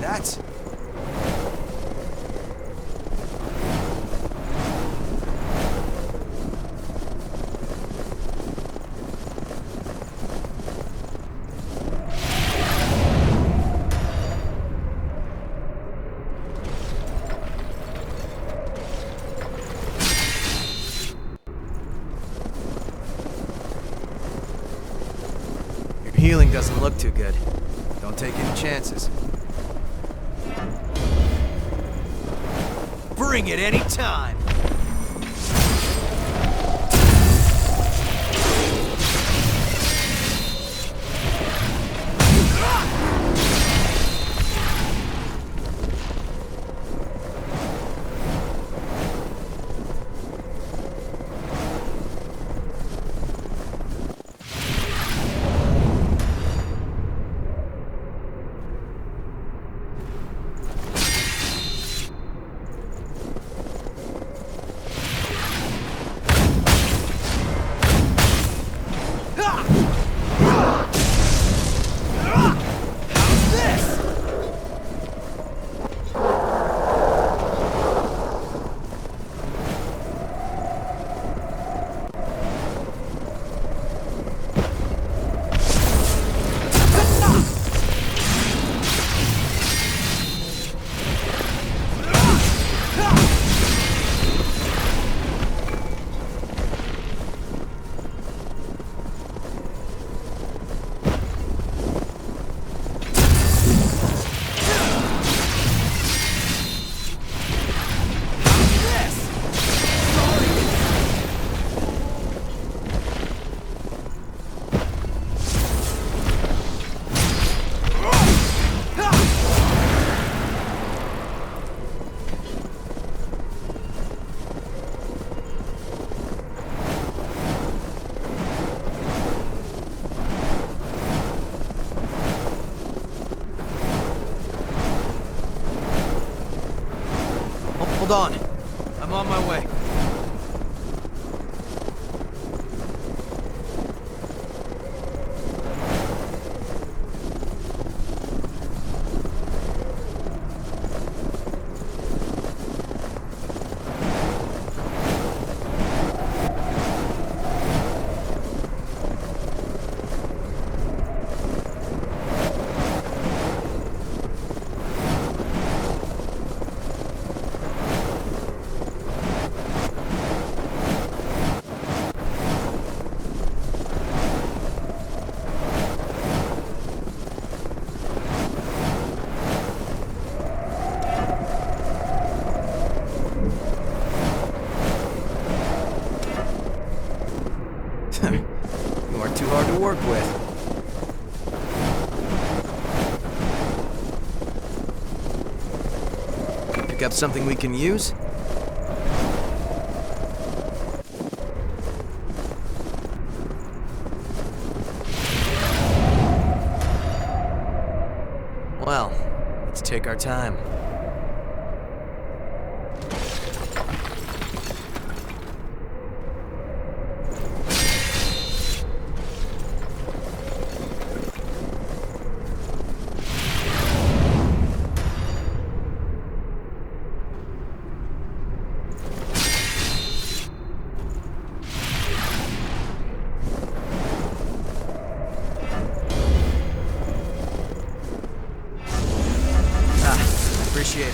That's... Healing doesn't look too good. Don't take any chances. Bring it any time. Hold on. I'm on my way. You are too hard to work with. Pick up something we can use? Well, let's take our time. Appreciate it.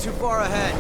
too far ahead.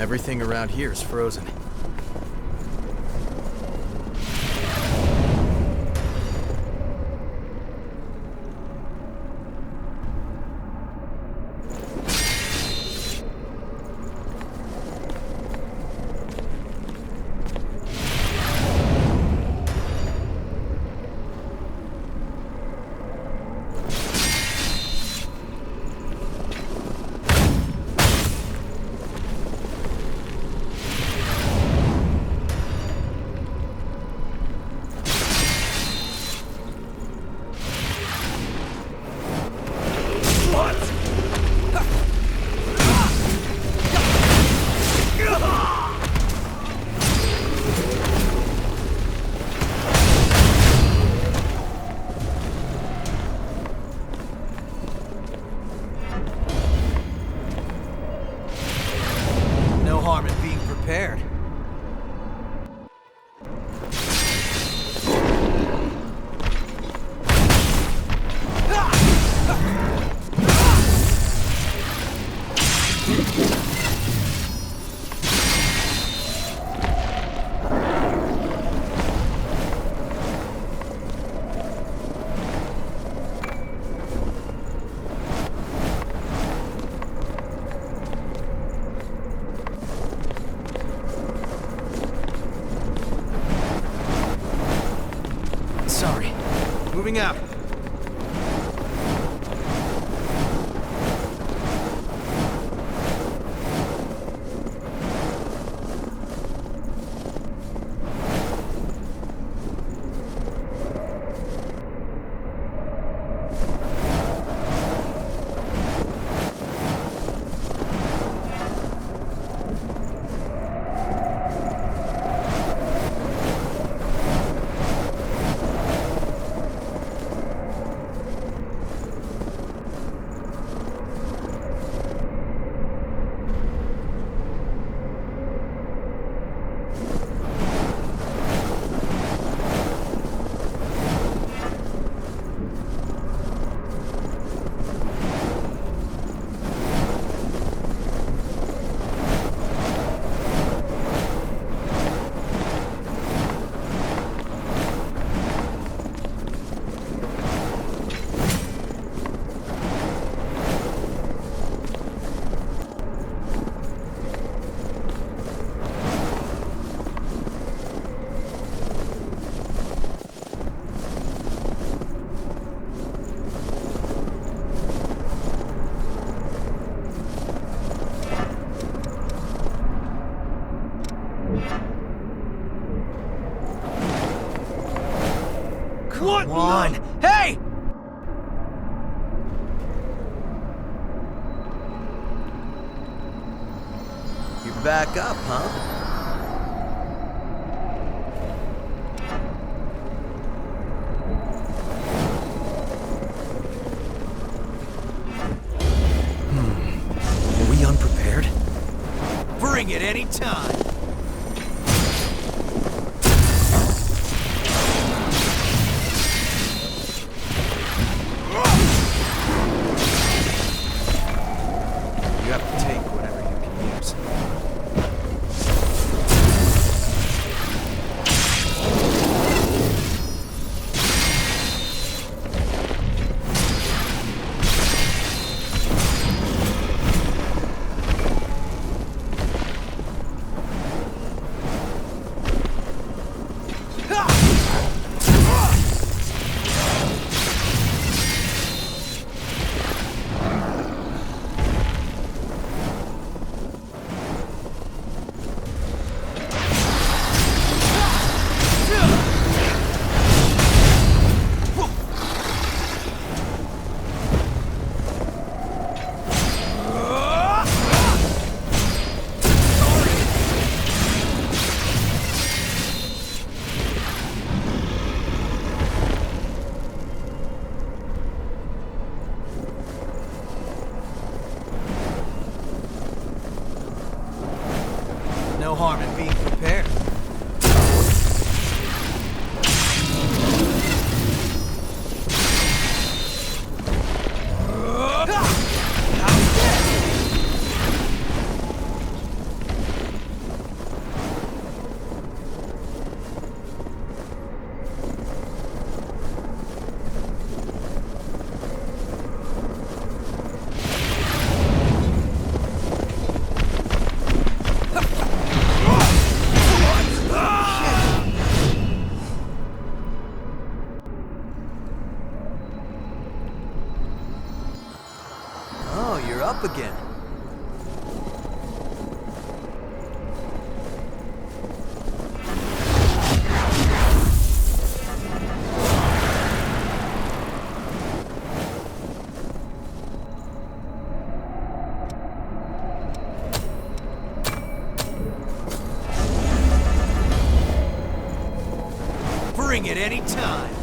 Everything around here is frozen. No harm in being prepared. Sorry. Moving out. Come on! Hey! You're back up, huh? Are we unprepared? Bring it any time. You have to take whatever you can use. harm in being prepared. Oh, you're up again. Bring it any time.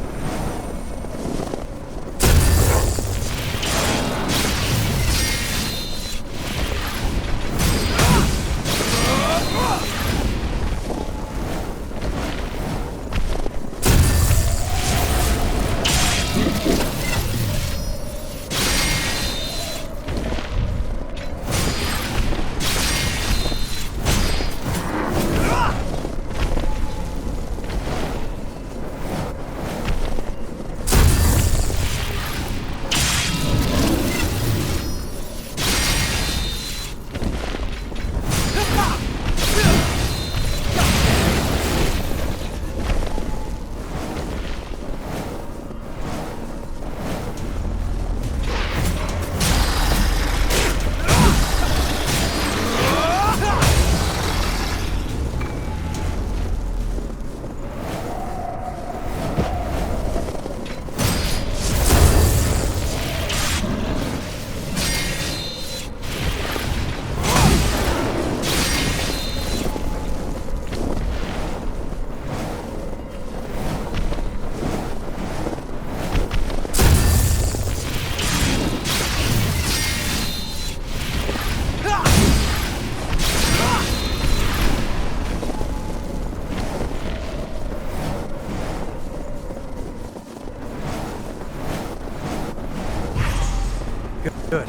Good.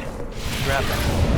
Grab that.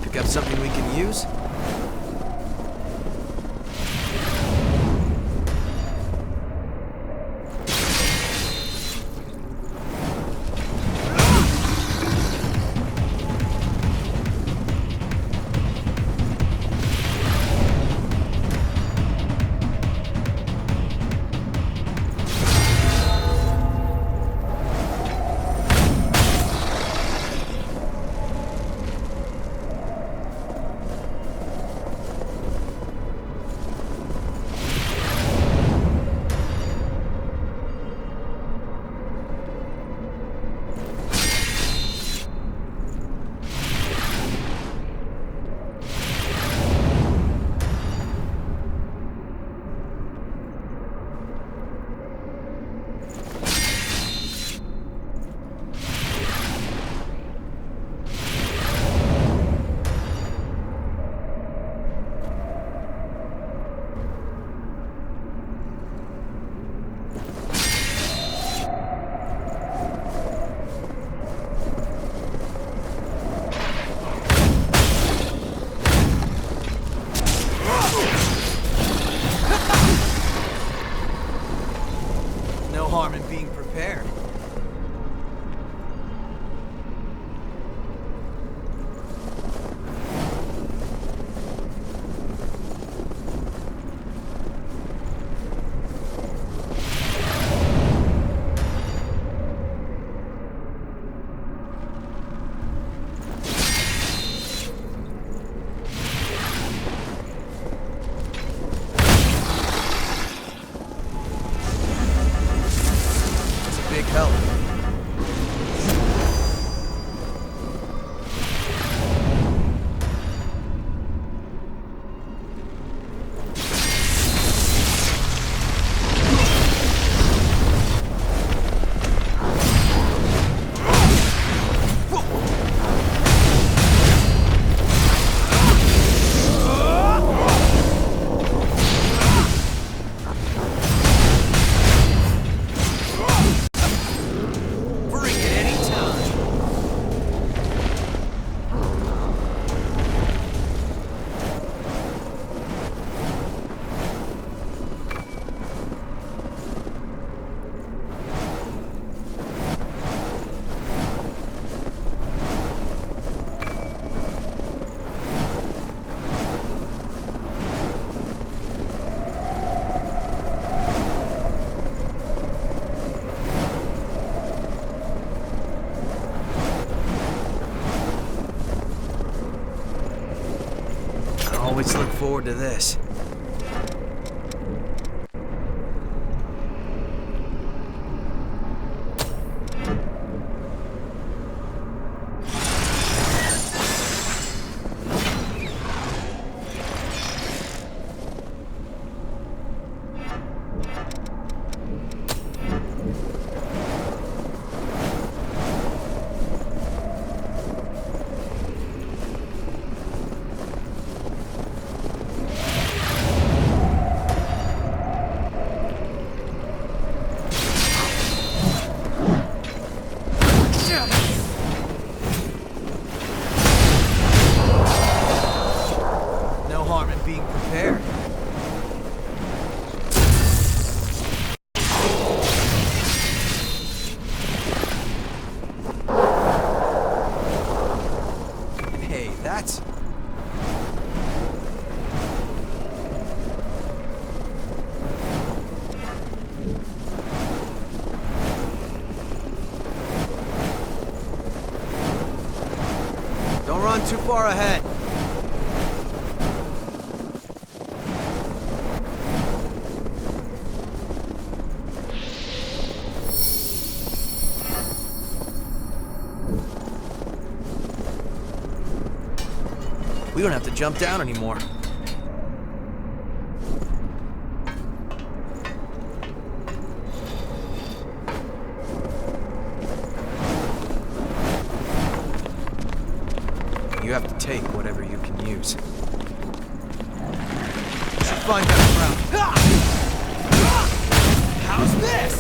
Pick up something we can use? No harm in being prepared. big help. Always look forward to this. Being prepared. Hey, that's... Don't run too far ahead. We don't have to jump down anymore. You have to take whatever you can use. Should find that ground. How's this?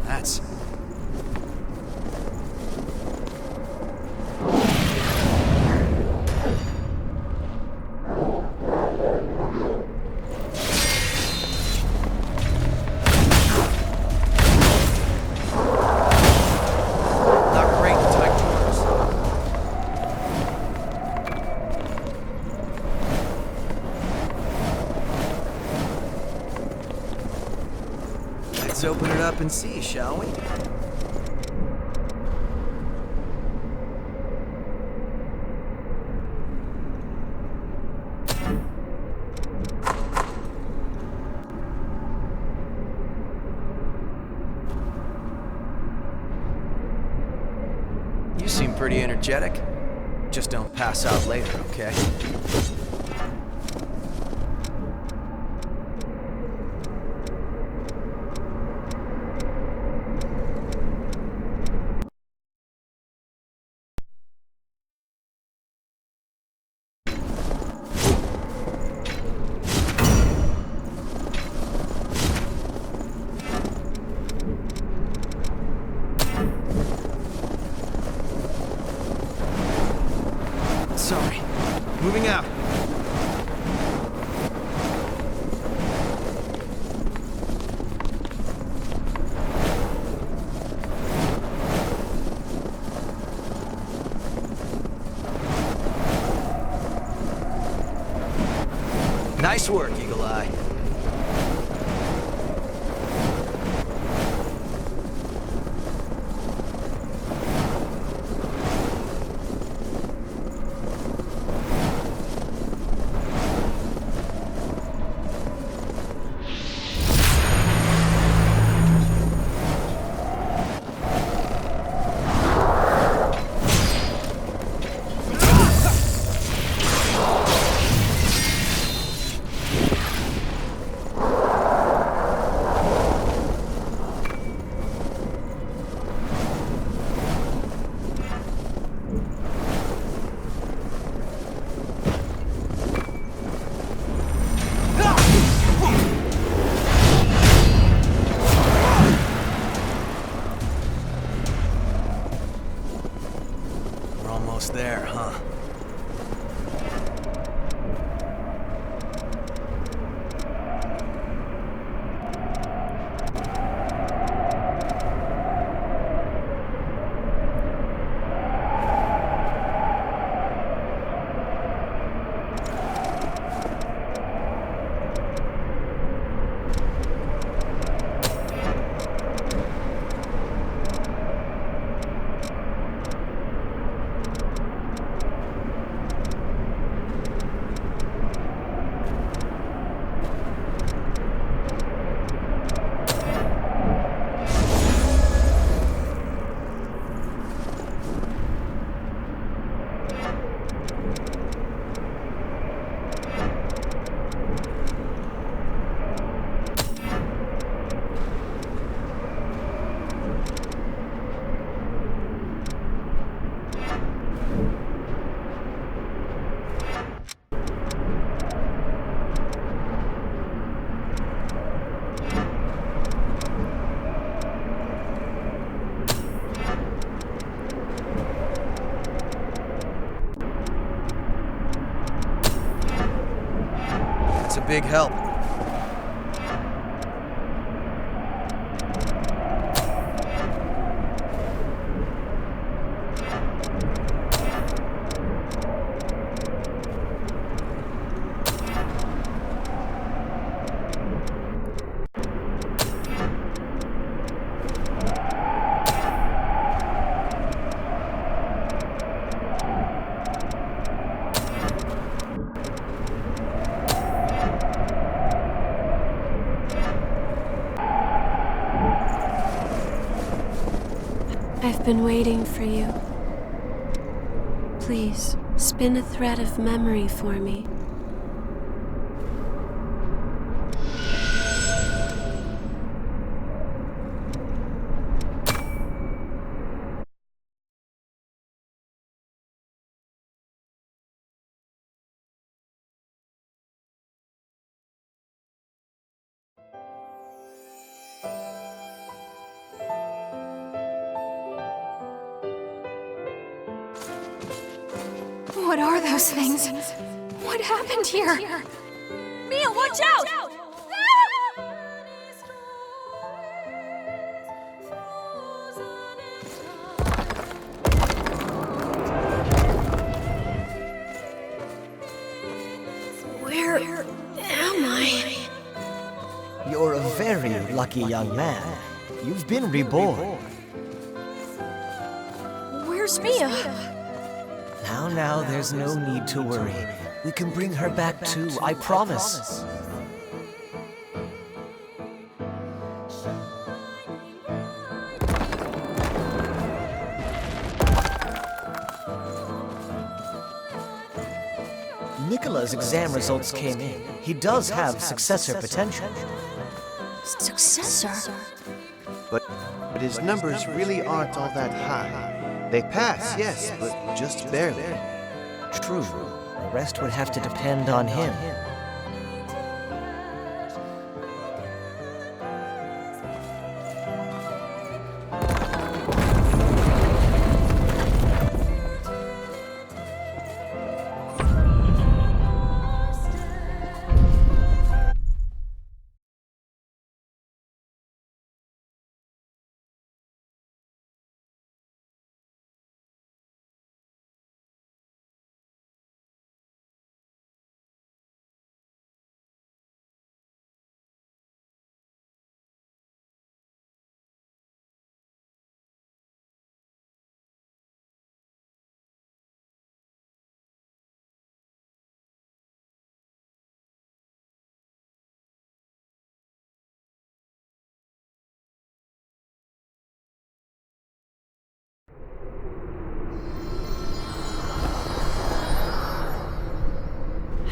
That's... not great in tight quarters. Let's open it up and see, shall we? You seem pretty energetic. Just don't pass out later, okay? Moving out. Nice work, Eagle Eye. Almost there, huh? It's a big help. I've been waiting for you. Please, spin a thread of memory for me. What are those things? What happened here? Mia, watch out! Where am I? You're a very lucky young man. You've been reborn. Where's Mia? Now, there's no need to worry. We can bring her back too, I promise. Nicola's exam results came in. He does have successor potential. Successor? But his numbers really aren't all that high. They pass, yes, but just barely. True. The rest would have to depend on him.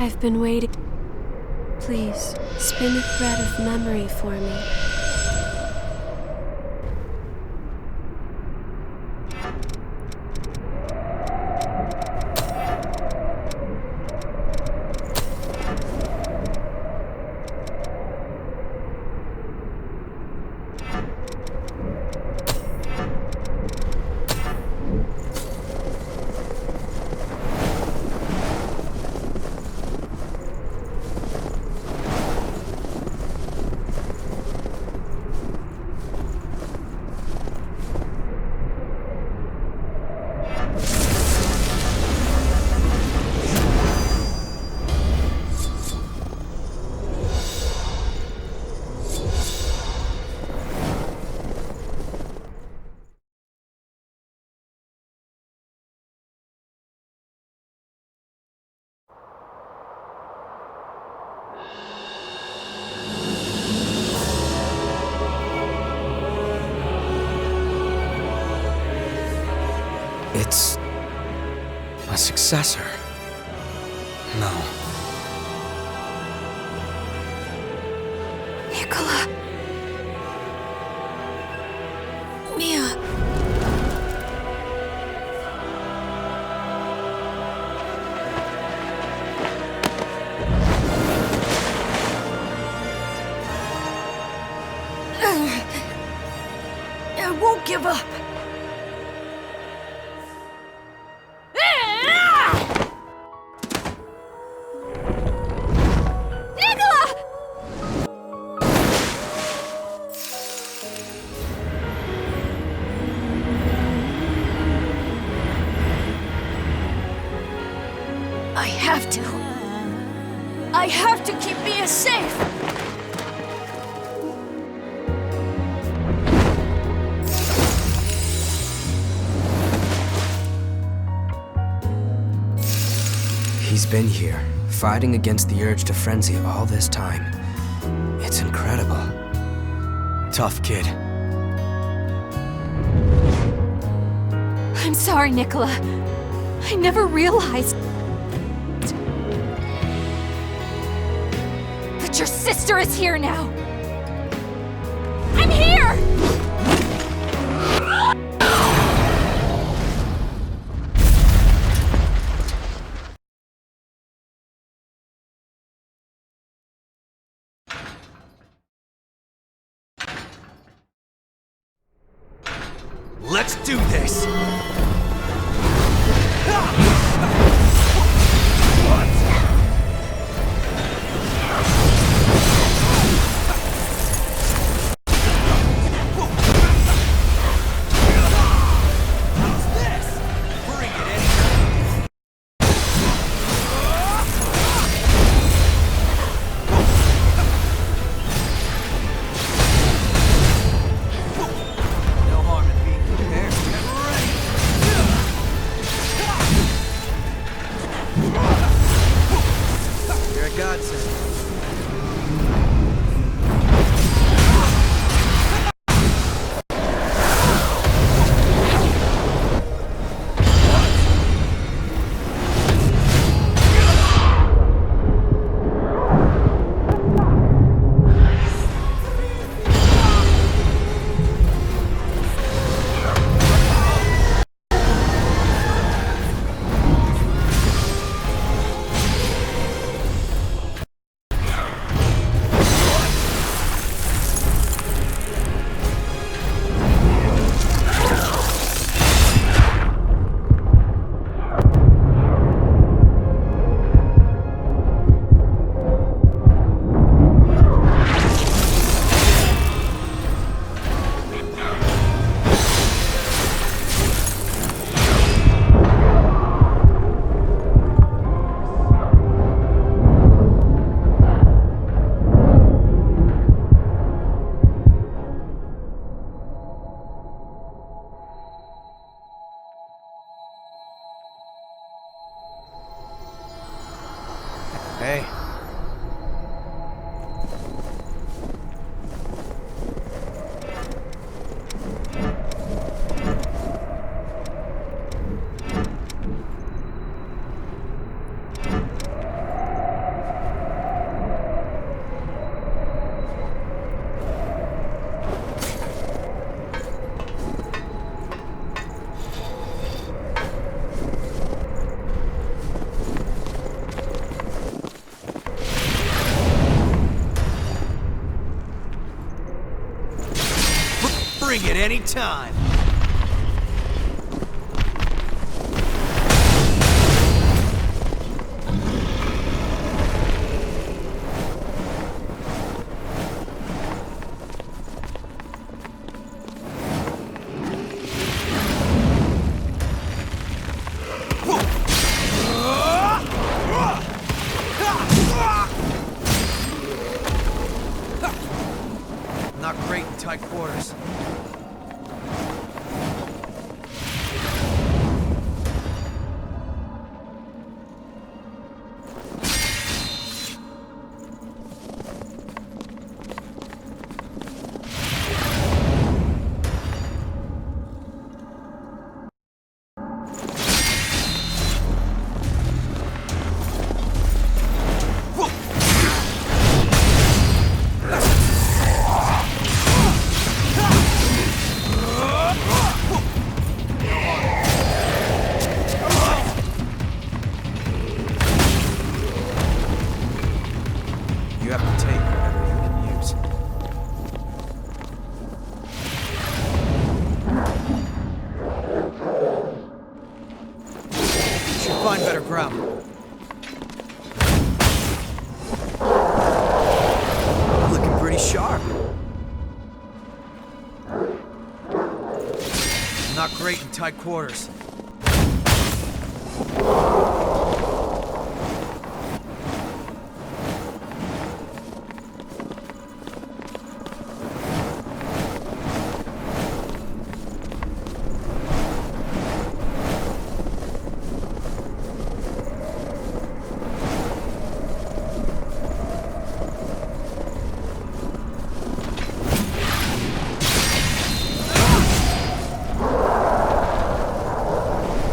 I've been waiting. Please, spin a thread of memory for me. It's a successor. No. Nicola. Mia. I won't give up. I have to keep Mia safe! He's been here, fighting against the urge to frenzy all this time. It's incredible. Tough kid. I'm sorry, Nicola. I never realized that your sister is here now. I'm here! Let's do this! Hey. any time. Not great in tight quarters. You have to take whatever you can use. Should find better ground. Looking pretty sharp. Not great in tight quarters.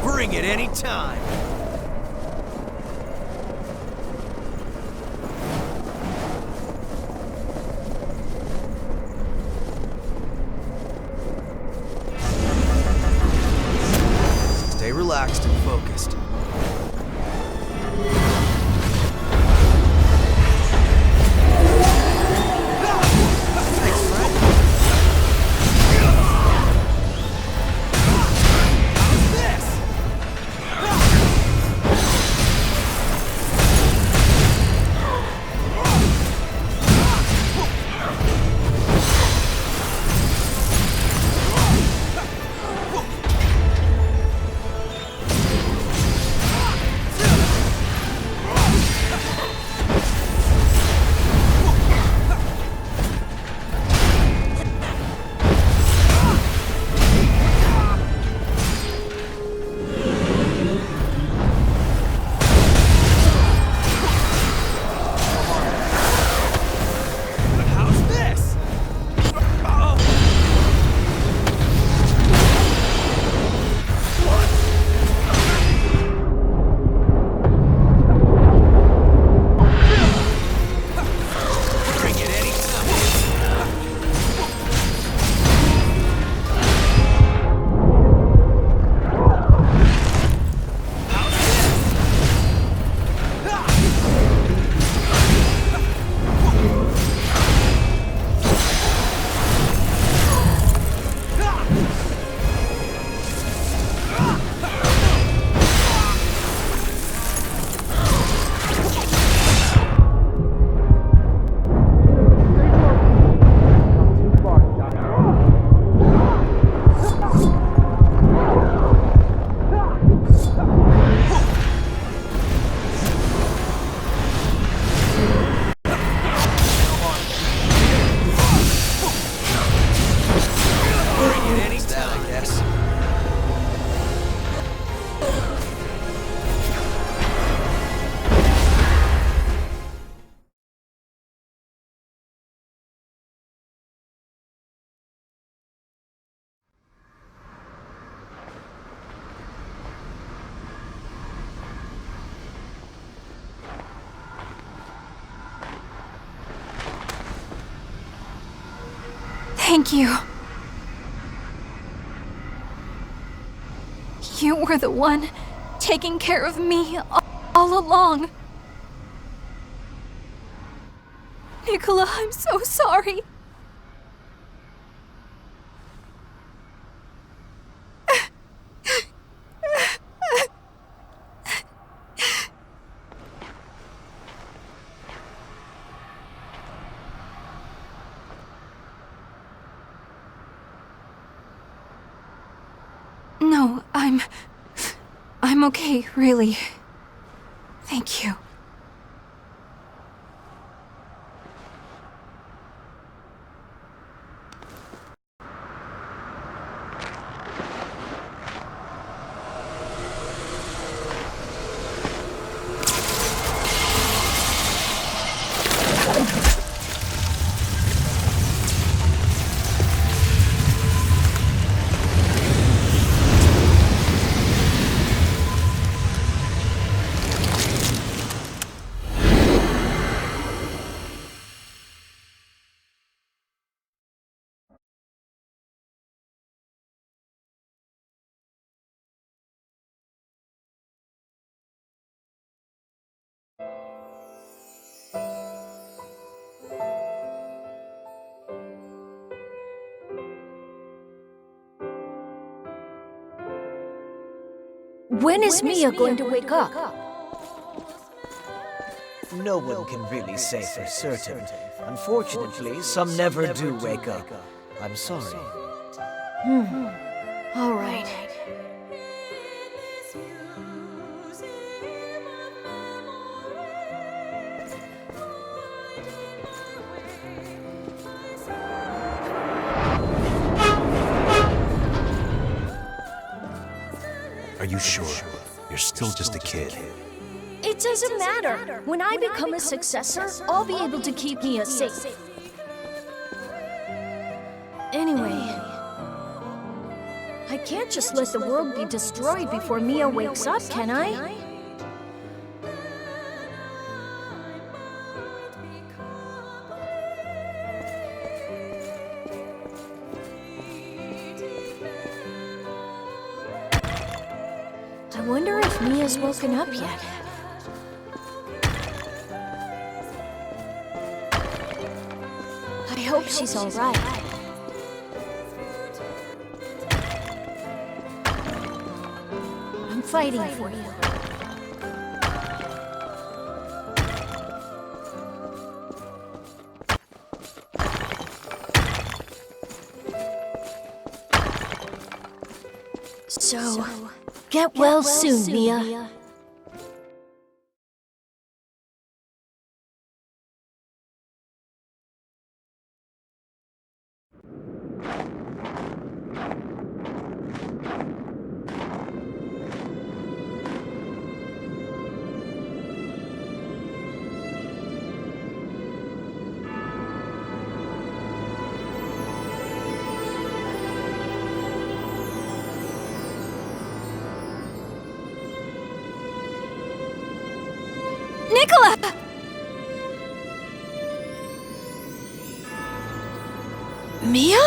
Bring it any time. Stay relaxed and focused. Thanks, friend. How's this? How's this? Oh. Bring it any time. How's Bring it any time, I guess. Thank you. You were the one taking care of me all along. Nicola, I'm so sorry. I'm okay, really. Thank you. When is Mia going to wake up? No one can really say for certain. Unfortunately, some never do wake up. I'm sorry. All right. Are you sure? You're still just a kid. It doesn't matter. When I become a successor, I'll be able to keep Mia safe. Anyway, I can't just let the world be destroyed before Mia wakes up, can I? I wonder if Mia's woken up yet. I hope she's all right. I'm fighting for you. So, get well soon, Mia. Nicola! Mia?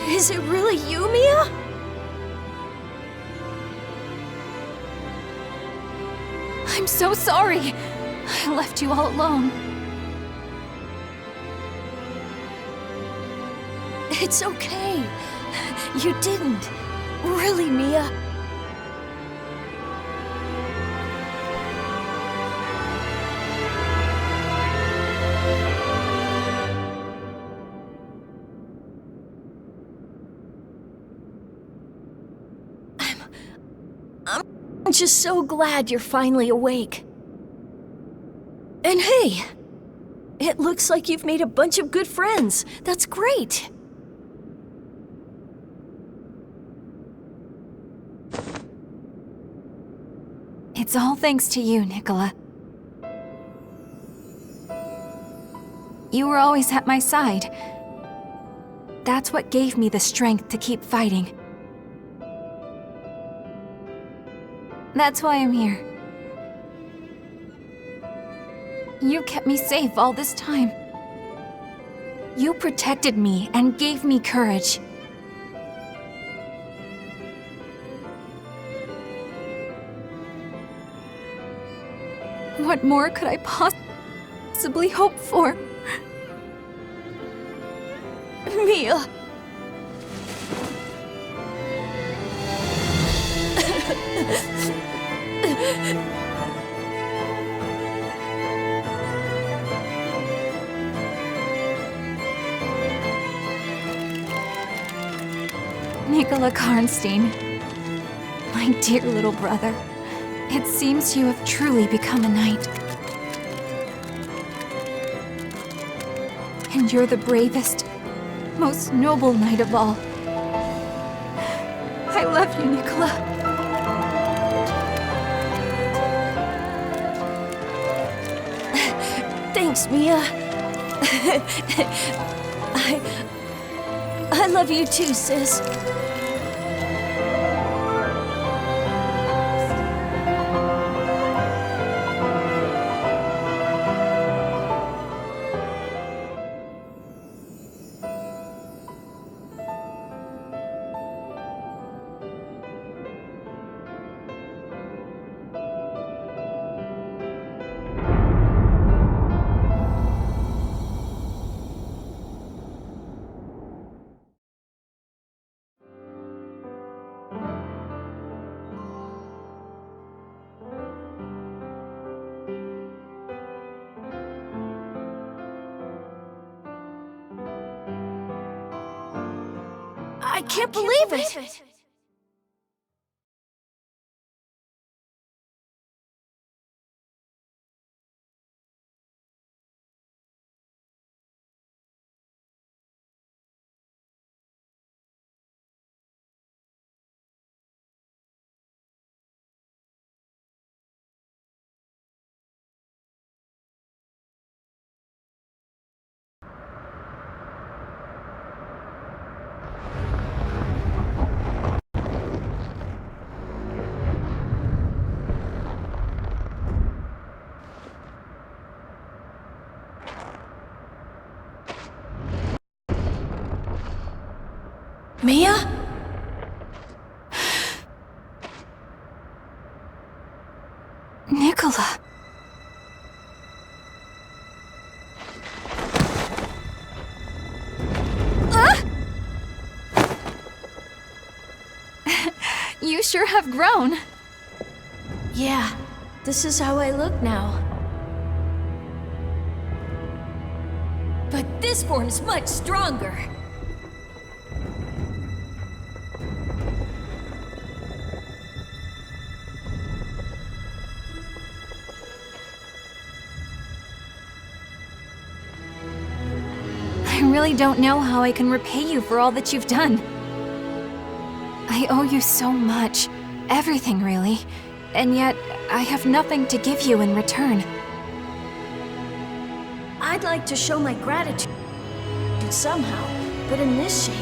Is it really you, Mia? I'm so sorry. I left you all alone. It's okay. You didn't. Really, Mia. I'm just so glad you're finally awake. And hey, it looks like you've made a bunch of good friends. That's great. It's all thanks to you, Nicola. You were always at my side. That's what gave me the strength to keep fighting. That's why I'm here. You kept me safe all this time. You protected me and gave me courage. What more could I possibly hope for? Mia. Nikola Karnstein, my dear little brother, it seems you have truly become a knight. And you're the bravest, most noble knight of all. I love you, Nikola. Thanks, Mia. I love you too, sis. I can't believe it! Mia? Nikola. You sure have grown. Yeah, this is how I look now. But this form's much stronger. I really don't know how I can repay you for all that you've done. I owe you so much. Everything, really. And yet, I have nothing to give you in return. I'd like to show my gratitude somehow, but in this shape.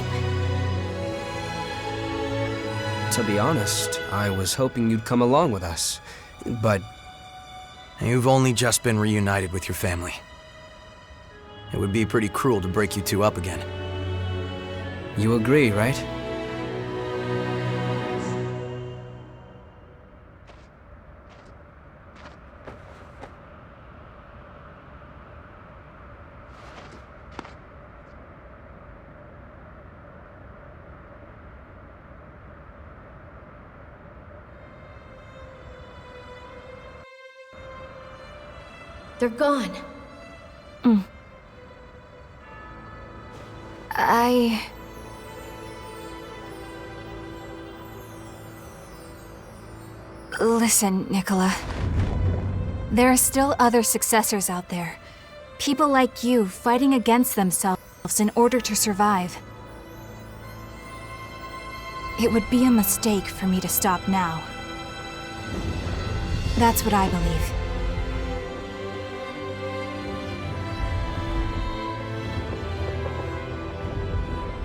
To be honest, I was hoping you'd come along with us. But You've only just been reunited with your family. It would be pretty cruel to break you two up again. you agree, right? They're gone. Listen, Nikola. There are still other successors out there. People like you fighting against themselves in order to survive. It would be a mistake for me to stop now. That's what I believe.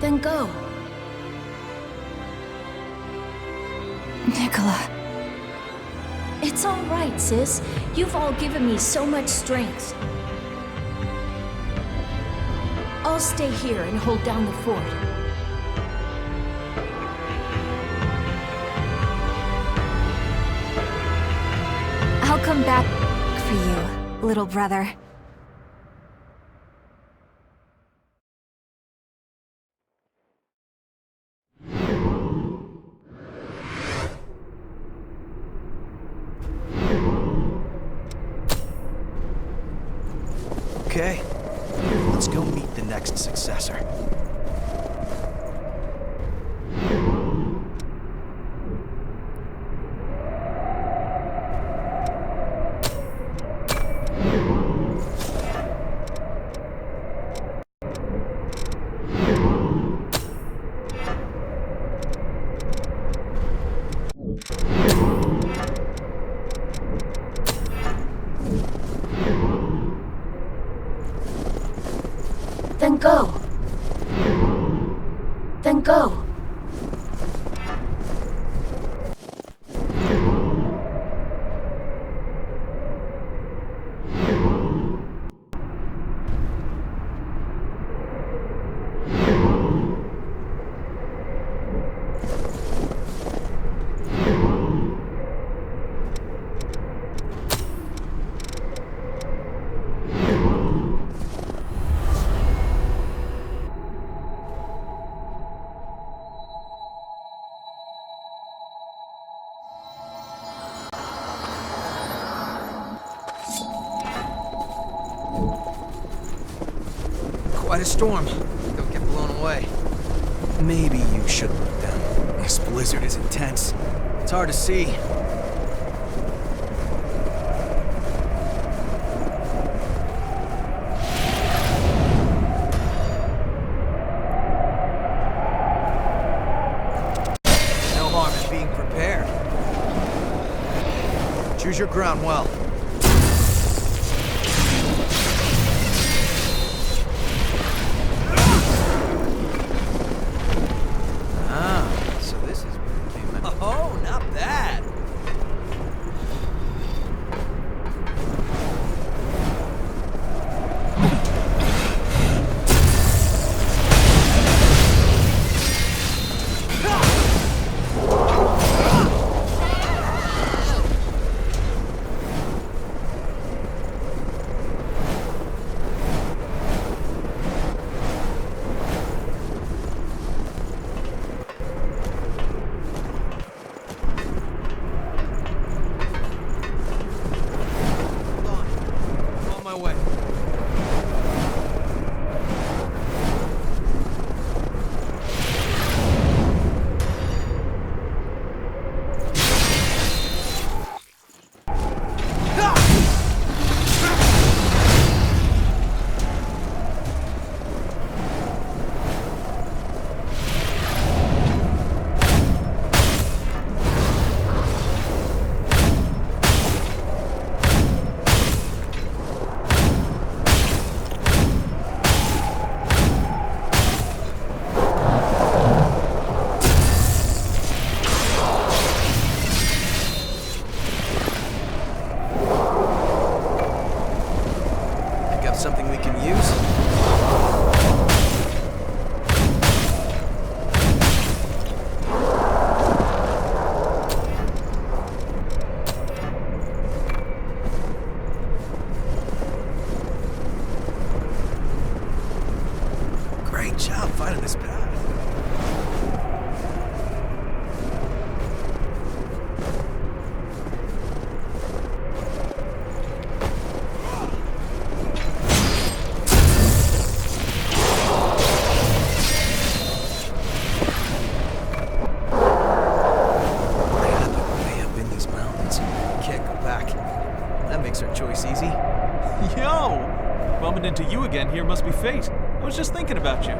Then go. Nikola. It's all right, sis. You've all given me so much strength. I'll stay here and hold down the fort. I'll come back for you, little brother. Okay, let's go meet the next successor. Then go. Then go. Quite a storm. Don't get blown away. Maybe you should look down. This blizzard is intense. It's hard to see. No harm in being prepared. Choose your ground well. Oh, not bad. Something we can use? Great job finding this path. Our choice easy. Yo! Bumping into you again here must be fate. I was just thinking about you.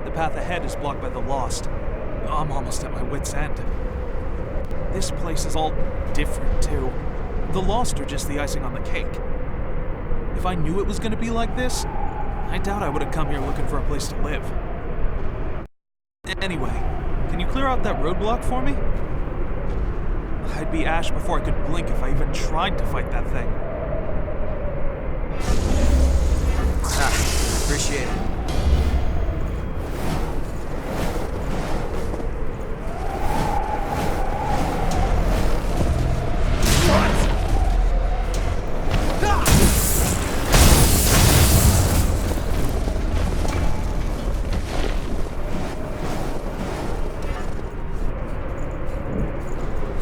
The path ahead is blocked by the Lost. I'm almost at my wit's end. This place is all different, too. The Lost are just the icing on the cake. If I knew it was going to be like this, I doubt I would have come here looking for a place to live. Anyway, can you clear out that roadblock for me? I'd be ash before I could blink if I even tried to fight that thing. Appreciate it.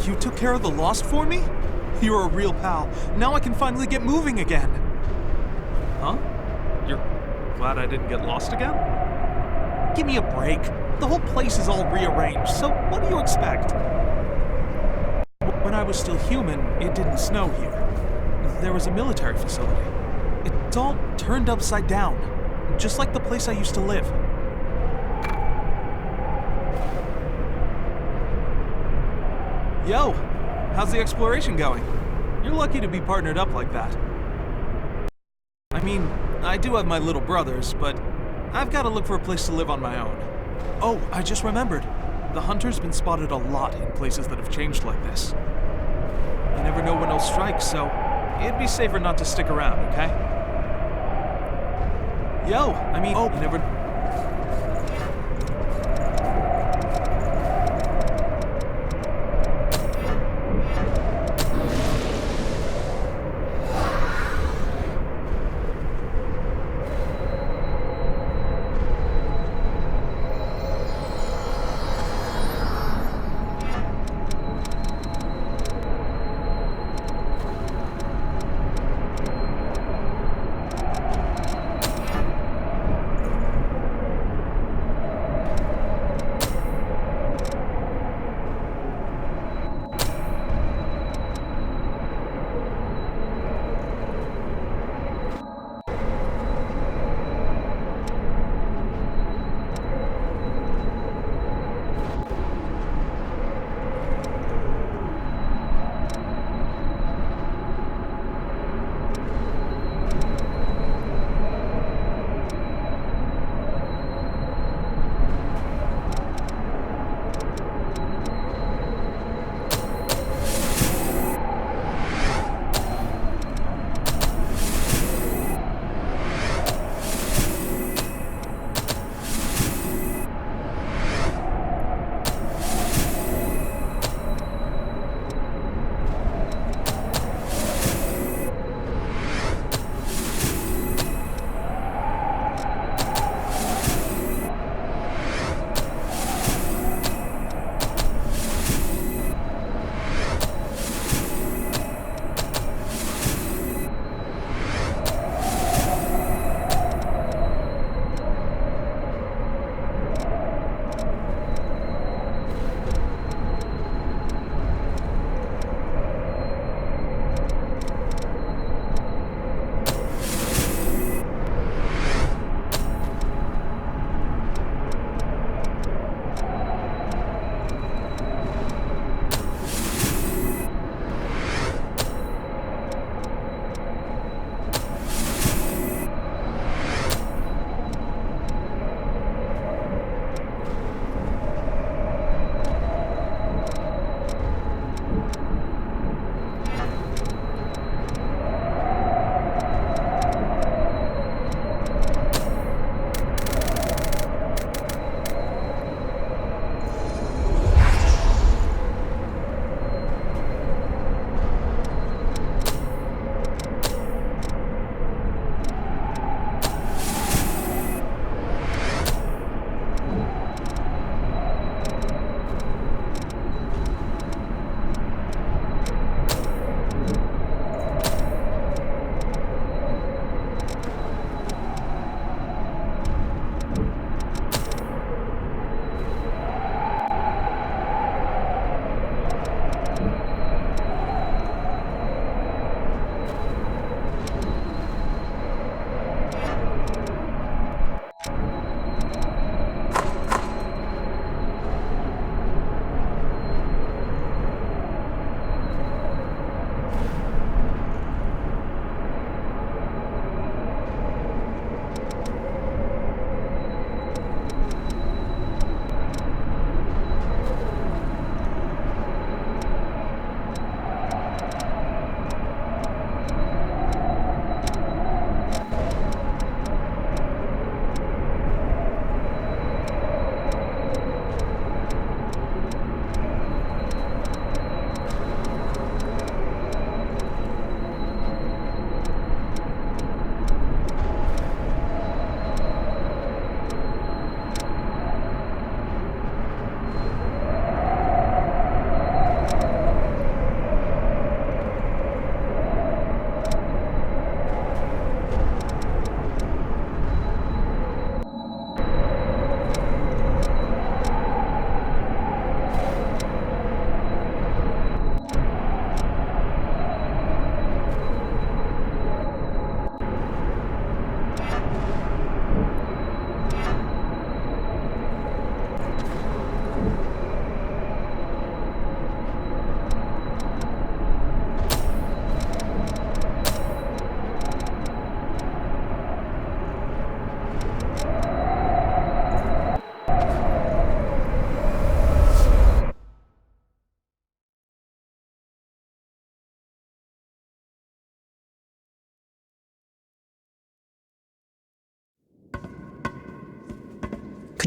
You took care of the Lost for me? You're a real pal. Now I can finally get moving again. Huh? You're glad I didn't get lost again? Give me a break. The whole place is all rearranged, so what do you expect? When I was still human, it didn't snow here. There was a military facility. It's all turned upside down, just like the place I used to live. Yo, how's the exploration going? You're lucky to be partnered up like that. I mean, I do have my little brothers, but I've got to look for a place to live on my own. Oh, I just remembered. The hunter's been spotted a lot in places that have changed like this. You never know when he'll strike, so it'd be safer not to stick around, okay? Yo, I mean, you never...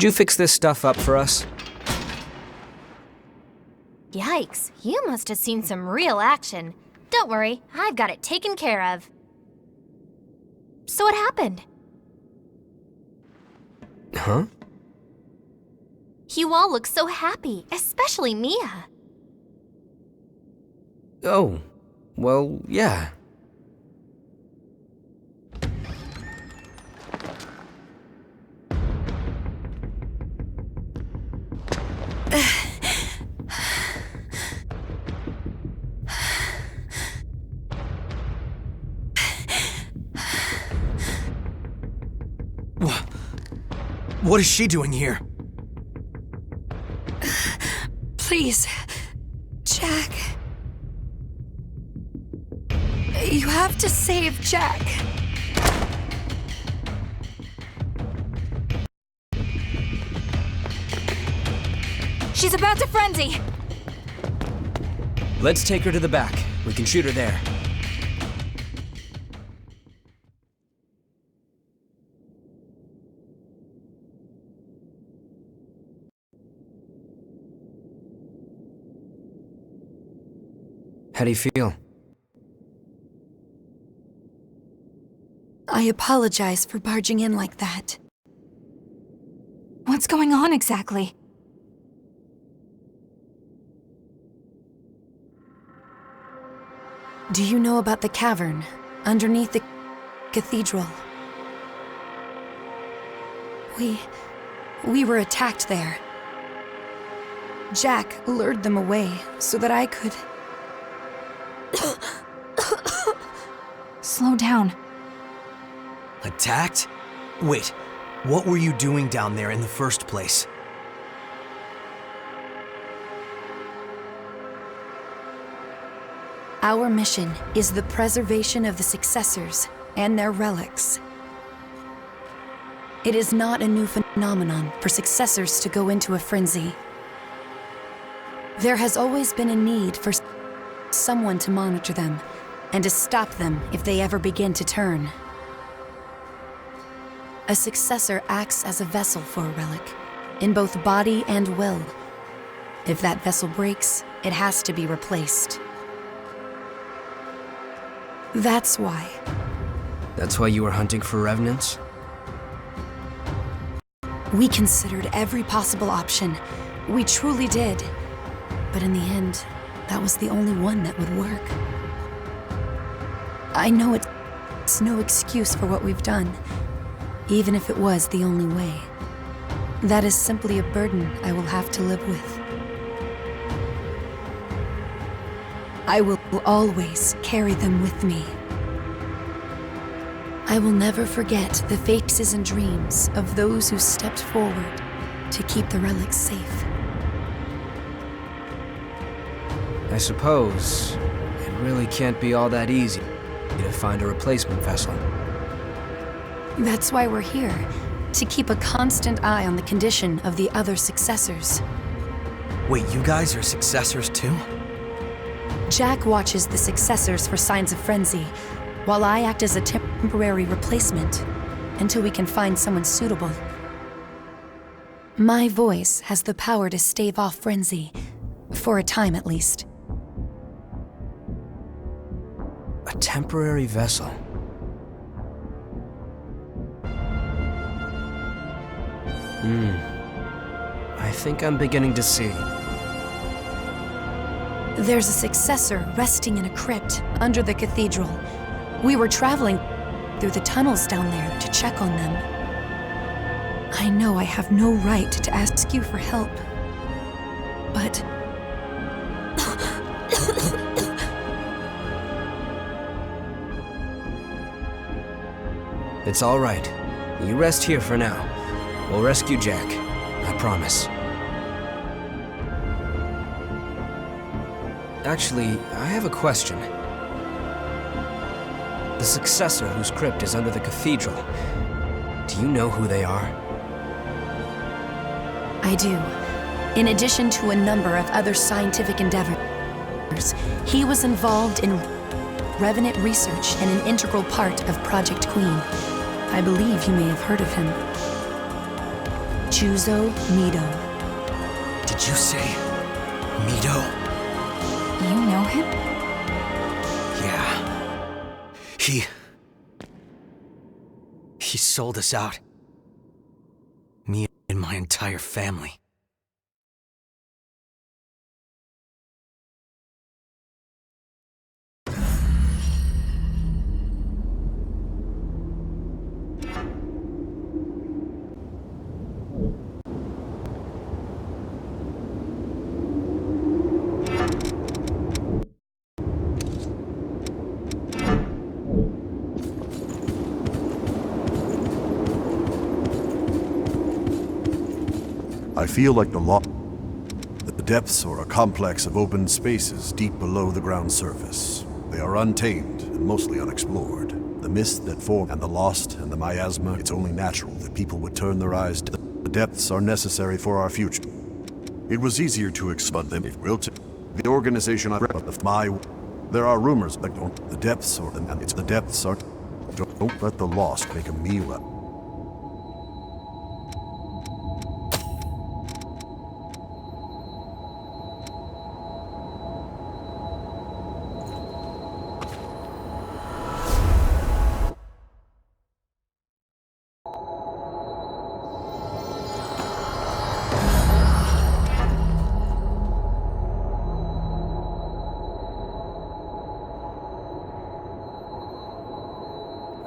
Could you fix this stuff up for us? Yikes, you must have seen some real action. Don't worry, I've got it taken care of. So what happened? Huh? You all look so happy, especially Mia. Oh, well, yeah. What is she doing here? Please, Jack. You have to save Jack. She's about to frenzy. Let's take her to the back. We can shoot her there. How do you feel? I apologize for barging in like that. What's going on exactly? Do you know about the cavern underneath the cathedral? We were attacked there. Jack lured them away so that I could... Slow down. Attacked? Wait, what were you doing down there in the first place? Our mission is the preservation of the successors and their relics. It is not a new phenomenon for successors to go into a frenzy. There has always been a need for someone to monitor them and to stop them if they ever begin to turn. A successor acts as a vessel for a relic, in both body and will. If that vessel breaks, it has to be replaced. That's why. That's why you were hunting for revenants? We considered every possible option. We truly did. But in the end, that was the only one that would work. I know it's no excuse for what we've done, even if it was the only way. That is simply a burden I will have to live with. I will always carry them with me. I will never forget the faces and dreams of those who stepped forward to keep the relics safe. I suppose it really can't be all that easy to find a replacement vessel. That's why we're here, to keep a constant eye on the condition of the other successors. Wait, you guys are successors too? Jack watches the successors for signs of frenzy, while I act as a temporary replacement until we can find someone suitable. My voice has the power to stave off frenzy, for a time at least. A temporary vessel. I think I'm beginning to see. There's a successor resting in a crypt under the cathedral. We were traveling through the tunnels down there to check on them. I know I have no right to ask you for help, but... It's all right. You rest here for now. We'll rescue Jack. I promise. Actually, I have a question. The successor whose crypt is under the cathedral, do you know who they are? I do. In addition to a number of other scientific endeavors, he was involved in Revenant research and an integral part of Project Queen. I believe you may have heard of him. Chuzo Mido. Did you say Mito? You know him? Yeah. He sold us out. Me and my entire family. I feel like the depths are a complex of open spaces deep below the ground surface. They are untamed and mostly unexplored. The mist that form and the lost and the miasma, it's only natural that people would turn their eyes to the depths are necessary for our future. It was easier to expand them if will to the organization I of my there are rumors that the depths or and it's the depths are don't let the lost make a meal out.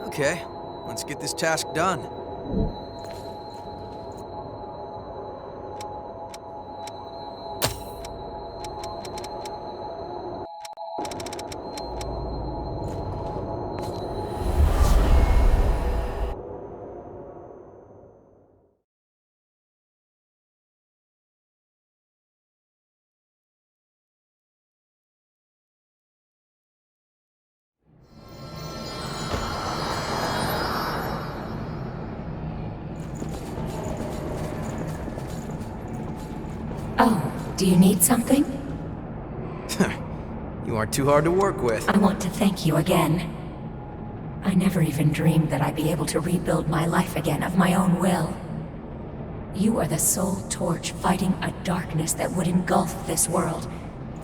Okay, let's get this task done. Oh, do you need something? You aren't too hard to work with. I want to thank you again. I never even dreamed that I'd be able to rebuild my life again of my own will. You are the sole torch fighting a darkness that would engulf this world.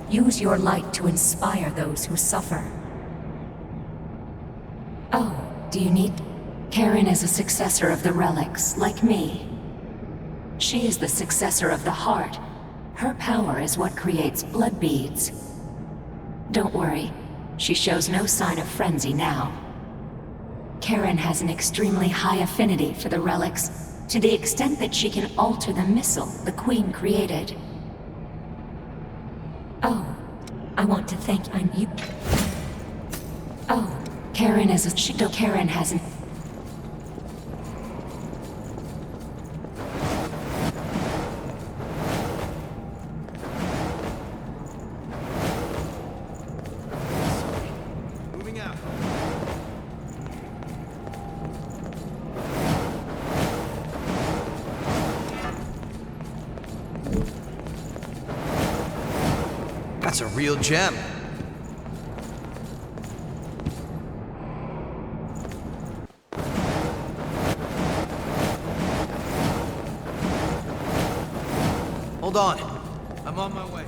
Use your light to inspire those who suffer. Oh, do you need... Karen is a successor of the relics, like me. She is the successor of the heart. Her power is what creates blood beads. Don't worry, she shows no sign of frenzy now. Karen has an extremely high affinity for the relics, to the extent that she can alter the missile the Queen created. Oh, I want to thank you. Oh, Karen is a... Karen has an... That's a real gem. Hold on. I'm on my way.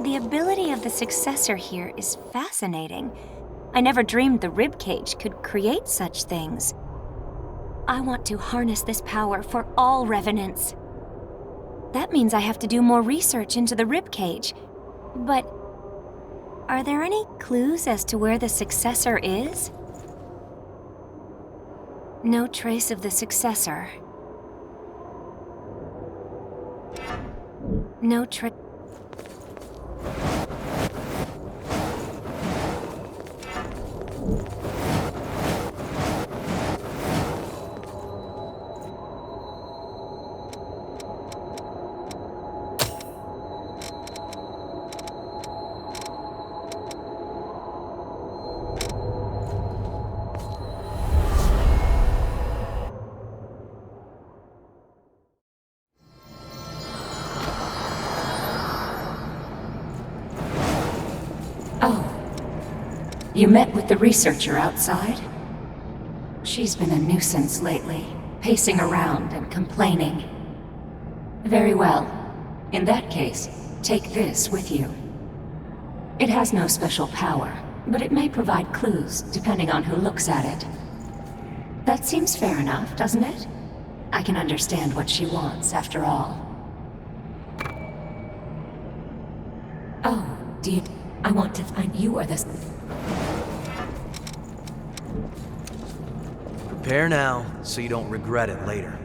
The ability of the successor here is fascinating. I never dreamed the ribcage could create such things. I want to harness this power for all revenants. That means I have to do more research into the ribcage. But are there any clues as to where the successor is? No trace of the successor. No trace. You met with the researcher outside? She's been a nuisance lately, pacing around and complaining. Very well. In that case, take this with you. It has no special power, but it may provide clues depending on who looks at it. That seems fair enough, doesn't it? I can understand what she wants, after all. Oh, I want to find you are the... Prepare now, so you don't regret it later.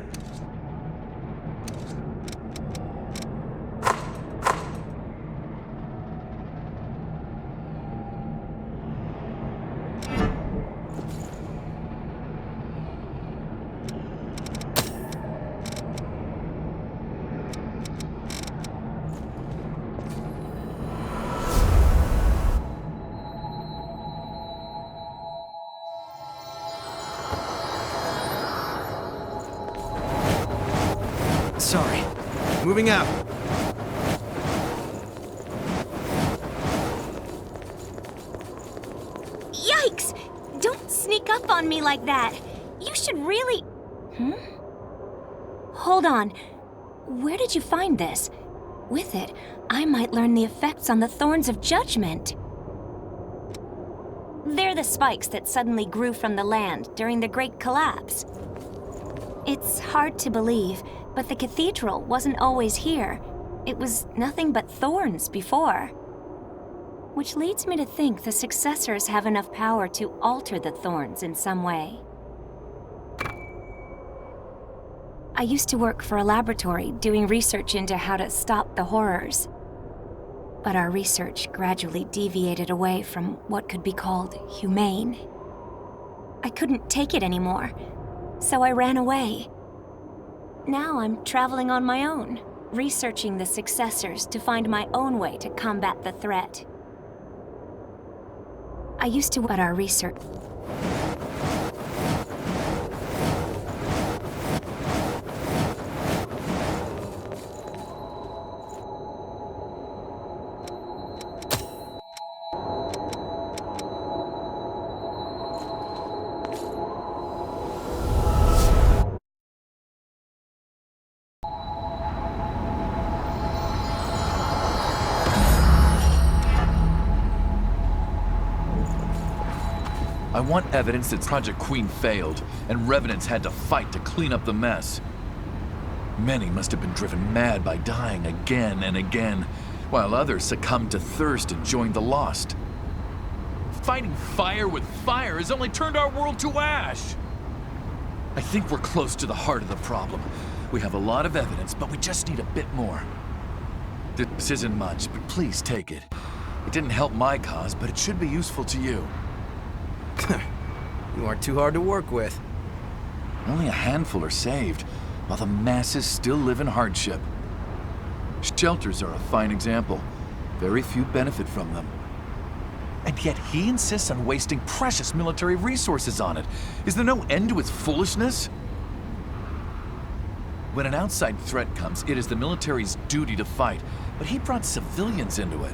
Sorry. Moving out. Yikes! Don't sneak up on me like that. You should really... Hold on. Where did you find this? With it, I might learn the effects on the Thorns of Judgment. They're the spikes that suddenly grew from the land during the Great Collapse. It's hard to believe, but the cathedral wasn't always here. It was nothing but thorns before. Which leads me to think the successors have enough power to alter the thorns in some way. I used to work for a laboratory doing research into how to stop the horrors. But our research gradually deviated away from what could be called humane. I couldn't take it anymore, so I ran away. Now I'm traveling on my own, researching the successors to find my own way to combat the threat. I used to, but our research... I want evidence that Project Queen failed, and Revenants had to fight to clean up the mess. Many must have been driven mad by dying again and again, while others succumbed to thirst and joined the Lost. Fighting fire with fire has only turned our world to ash! I think we're close to the heart of the problem. We have a lot of evidence, but we just need a bit more. This isn't much, but please take it. It didn't help my cause, but it should be useful to you. You aren't too hard to work with. Only a handful are saved, while the masses still live in hardship. Shelters are a fine example. Very few benefit from them. And yet he insists on wasting precious military resources on it. Is there no end to his foolishness? When an outside threat comes, it is the military's duty to fight, but he brought civilians into it.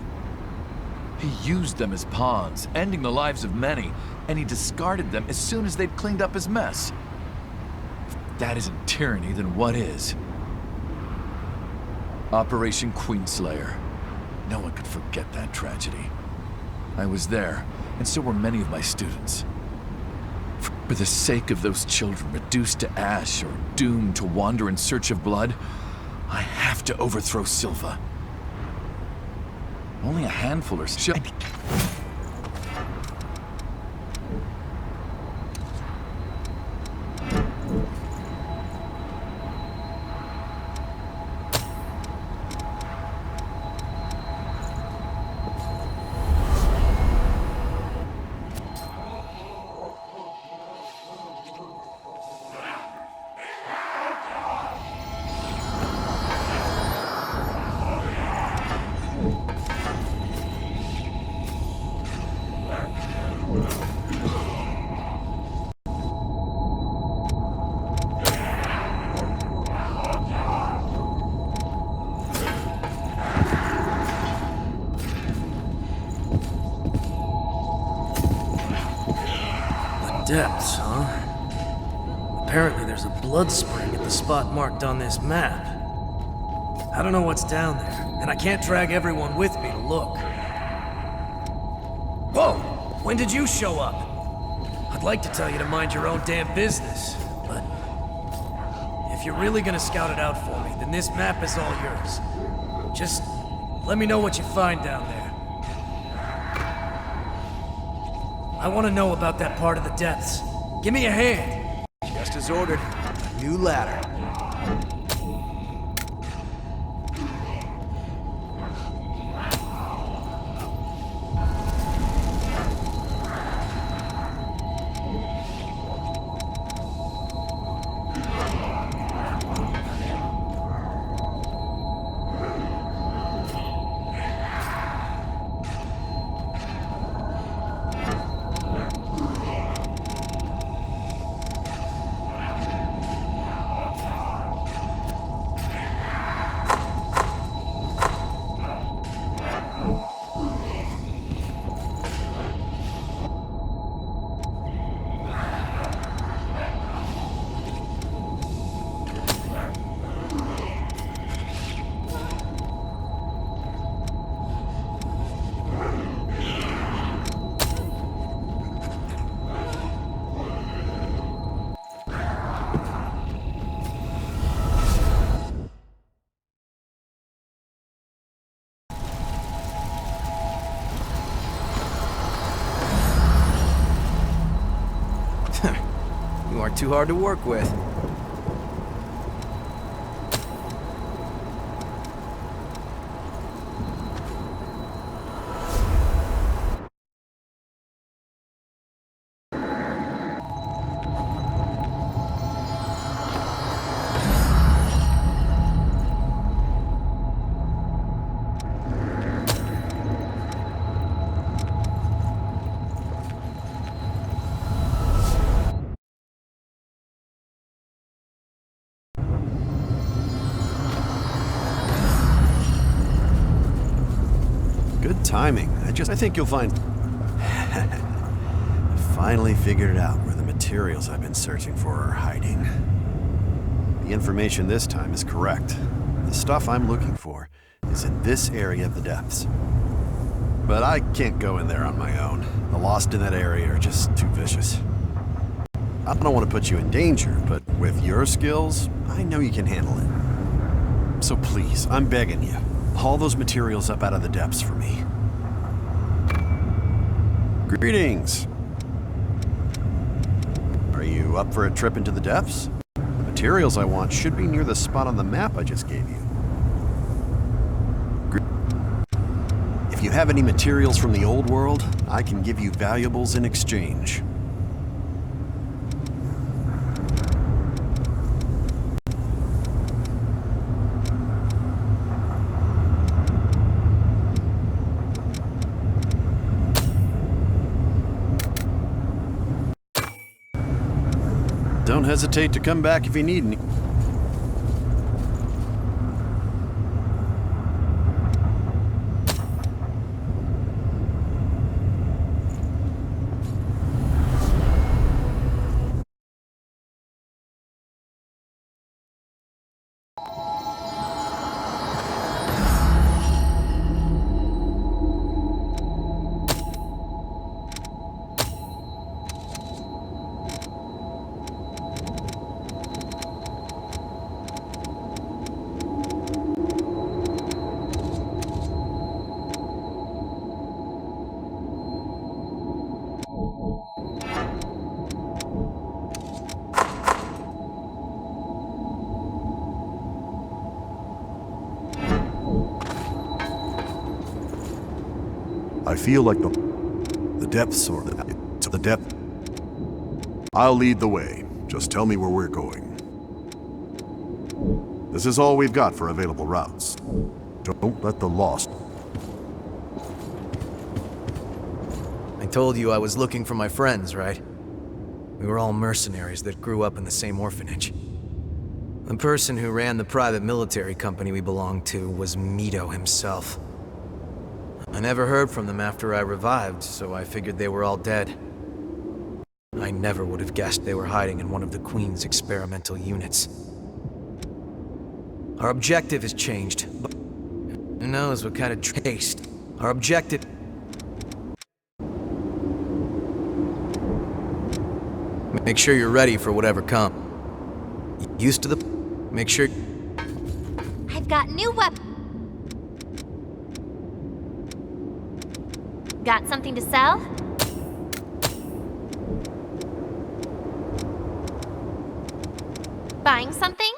He used them as pawns, ending the lives of many, and he discarded them as soon as they'd cleaned up his mess. If that isn't tyranny, then what is? Operation Queenslayer. No one could forget that tragedy. I was there, and so were many of my students. For the sake of those children reduced to ash or doomed to wander in search of blood, I have to overthrow Silva. Only a handful are still. Depths, huh? Apparently there's a blood spring at the spot marked on this map. I don't know what's down there, and I can't drag everyone with me to look. Whoa! When did you show up? I'd like to tell you to mind your own damn business, but if you're really gonna scout it out for me, then this map is all yours. Just let me know what you find down there. I want to know about that part of the depths. Give me a hand. Just as ordered. New ladder. You aren't too hard to work with. Good timing. I think you'll find... Finally figured it out where the materials I've been searching for are hiding. The information this time is correct. The stuff I'm looking for is in this area of the depths. But I can't go in there on my own. The lost in that area are just too vicious. I don't want to put you in danger, but with your skills, I know you can handle it. So please, I'm begging you, haul those materials up out of the depths for me. Greetings. Are you up for a trip into the depths? The materials I want should be near the spot on the map I just gave you. If you have any materials from the old world, I can give you valuables in exchange. Don't hesitate to come back if you need any. I feel like the depths or the depth. I'll lead the way. Just tell me where we're going. This is all we've got for available routes. Don't let the lost. I told you I was looking for my friends, right? We were all mercenaries that grew up in the same orphanage. The person who ran the private military company we belonged to was Mito himself. I never heard from them after I revived, so I figured they were all dead. I never would have guessed they were hiding in one of the Queen's experimental units. Our objective has changed, but who knows what kind of taste. Our objective... Make sure you're ready for whatever comes. Used to the... Make sure... I've got new weapons. Got something to sell? Buying something?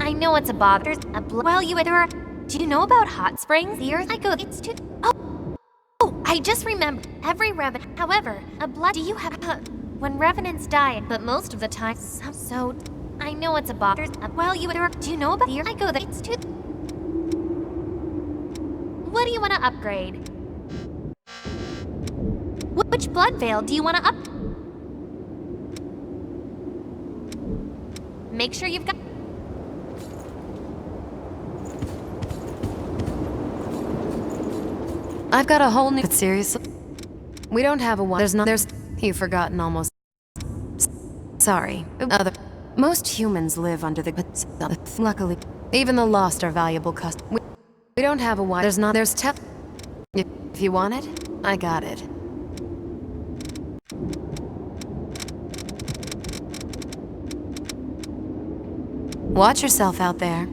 I know it's a bother. Well, you are. Do you know about hot springs? The earth I go. It's too. Oh! I just remembered. Every revenant. However, a blood. Do you have when revenants die? But most of the time, so. I know it's a bother. Well, you are. Do you know about the earth I go? It's too. What do you want to upgrade? Which blood veil do you want to up? Make sure you've got. I've got a whole new. But seriously, we don't have a one. There's. You've forgotten almost. Sorry. Most humans live under the. Luckily, even the lost are valuable we don't have a one. There's If you want it, I got it. Watch yourself out there.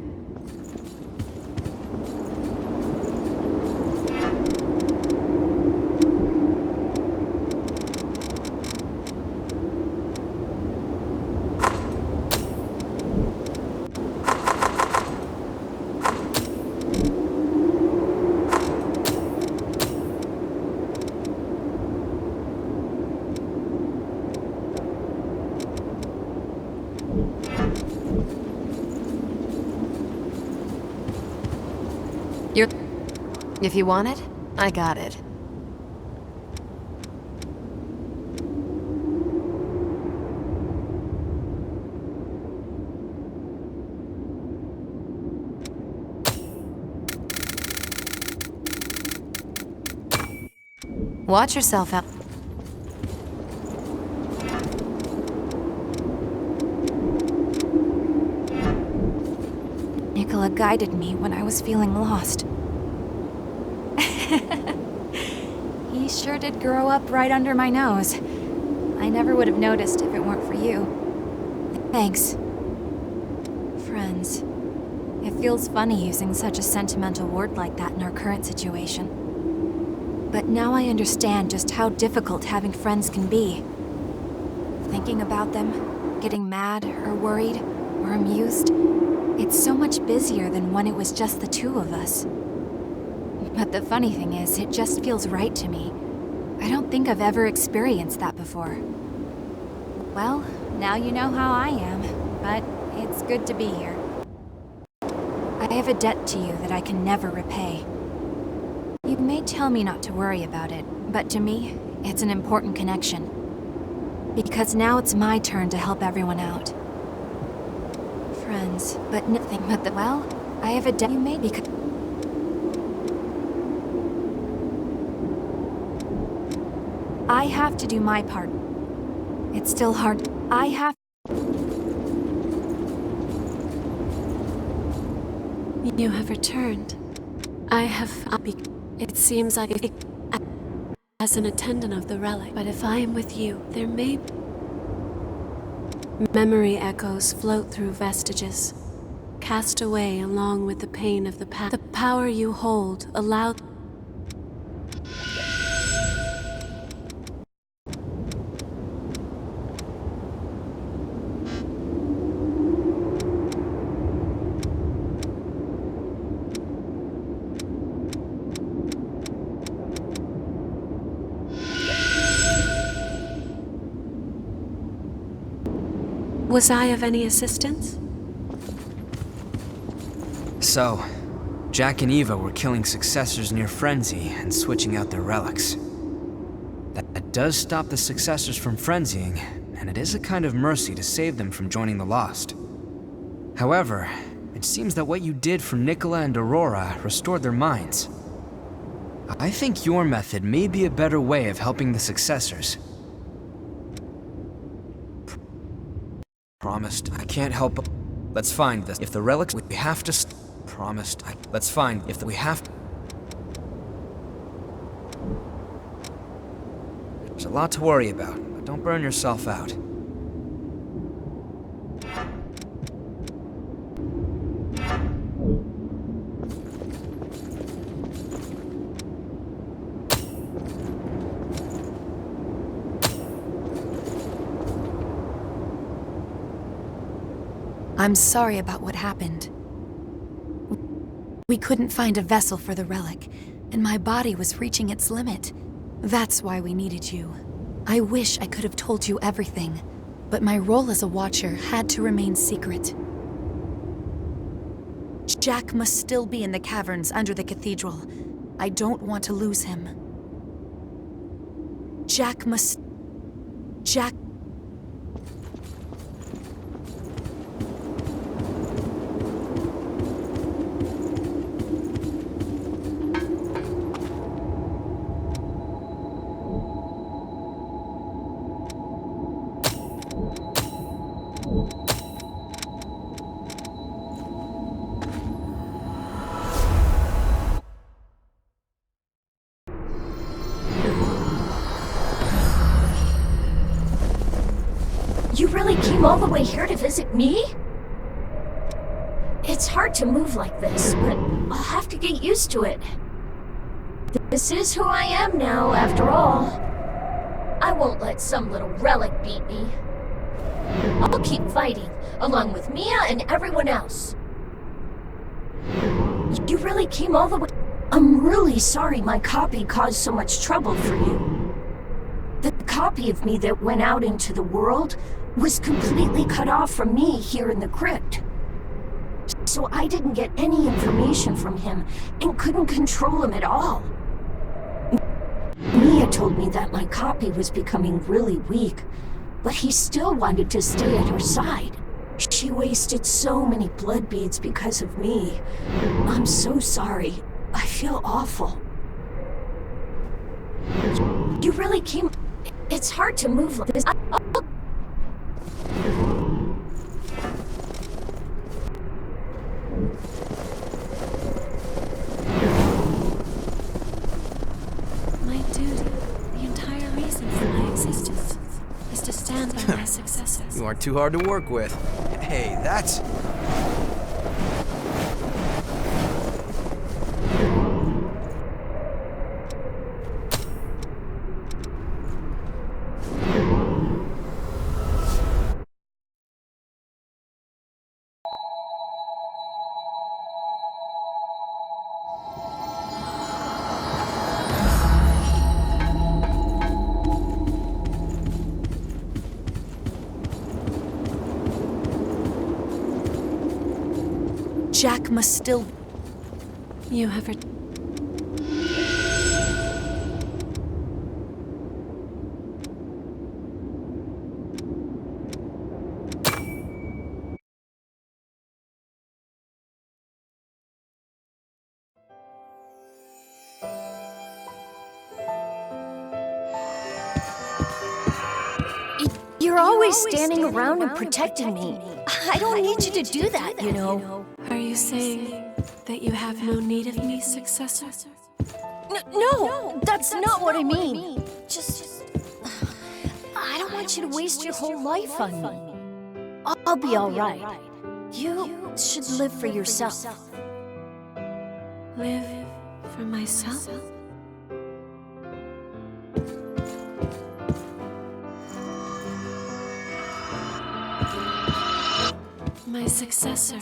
If you want it, I got it. Watch yourself out. Nicola guided me when I was feeling lost. He sure did grow up right under my nose. I never would have noticed if it weren't for you. Thanks. Friends. It feels funny using such a sentimental word like that in our current situation. But now I understand just how difficult having friends can be. Thinking about them, getting mad or worried or amused, it's so much busier than when it was just the two of us. But the funny thing is, it just feels right to me. I don't think I've ever experienced that before. Well, now you know how I am, but it's good to be here. I have a debt to you that I can never repay. You may tell me not to worry about it, but to me, it's an important connection. Because now it's my turn to help everyone out. Friends, but nothing but the... Well, I have a debt you may because... I have to do my part. It's still hard. I have You have returned. I have... It seems like as an attendant of the relic, but if I am with you, there may... Memory echoes float through vestiges, cast away along with the pain of the past. The power you hold allowed... Was I of any assistance? So, Jack and Eva were killing successors near Frenzy and switching out their relics. That does stop the successors from frenzying, and it is a kind of mercy to save them from joining the Lost. However, it seems that what you did for Nicola and Aurora restored their minds. I think your method may be a better way of helping the successors. Promised, I can't help. Let's find this. If the relics, we have to. Promised, let's find. If we have. There's a lot to worry about, but don't burn yourself out. I'm sorry about what happened. We couldn't find a vessel for the relic, and my body was reaching its limit. That's why we needed you. I wish I could have told you everything, but my role as a watcher had to remain secret. Jack must still be in the caverns under the cathedral. I don't want to lose him. Jack... You really came all the way here to visit me? It's hard to move like this, but I'll have to get used to it. This is who I am now, after all. I won't let some little relic beat me. I'll keep fighting, along with Mia and everyone else. You really came all the way... I'm really sorry my copy caused so much trouble for you. The copy of me that went out into the world was completely cut off from me here in the crypt. So I didn't get any information from him and couldn't control him at all. Mia told me that my copy was becoming really weak, but he still wanted to stay at her side. She wasted so many blood beads because of me. I'm so sorry. I feel awful. You really came... It's hard to move like this. My duty, the entire reason for my existence, is to stand by my successors. You aren't too hard to work with. Hey, that's... Jack must still... You have... You're You're always standing around and protecting me. I don't need you to do that, you know. Are you saying that you have no need of me, successor? No, that's not what I mean. Just... I don't want you to waste your whole life on me. I'll be alright. You should live for yourself. Live for myself? My successor,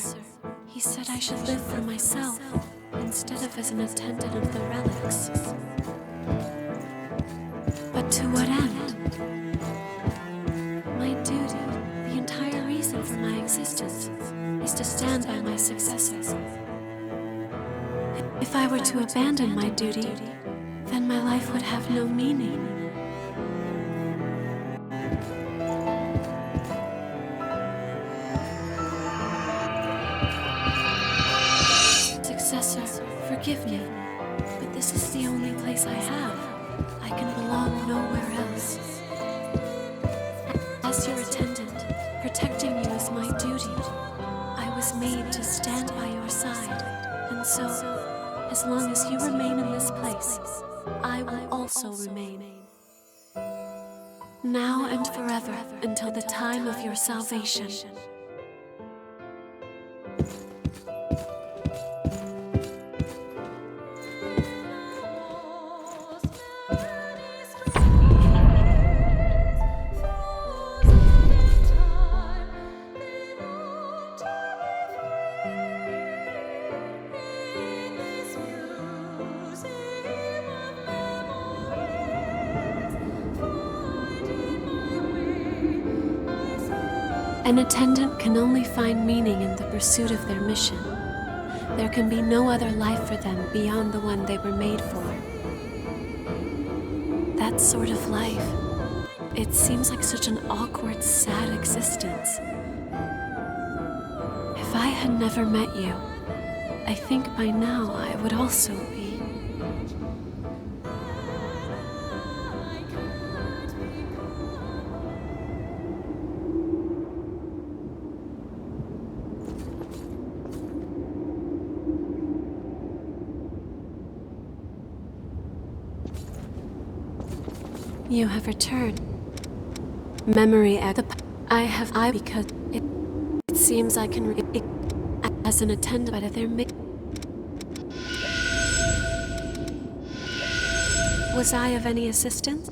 he said I should live for myself, instead of as an attendant of the relics. But to what end? My duty, the entire reason for my existence, is to stand by my successor. If I were to abandon my duty, then my life would have no meaning. Forgive me, but this is the only place I have. I can belong nowhere else. As your attendant, protecting you is my duty. I was made to stand by your side, and so, as long as you remain in this place, I will also remain. Now and forever, until the time of your salvation. An attendant can only find meaning in the pursuit of their mission. There can be no other life for them beyond the one they were made for. That sort of life, it seems like such an awkward, sad existence. If I had never met you, I think by now I would also be. You have returned. Memory at the... I because it seems I can it as an attendant, but if there may... Was I of any assistance?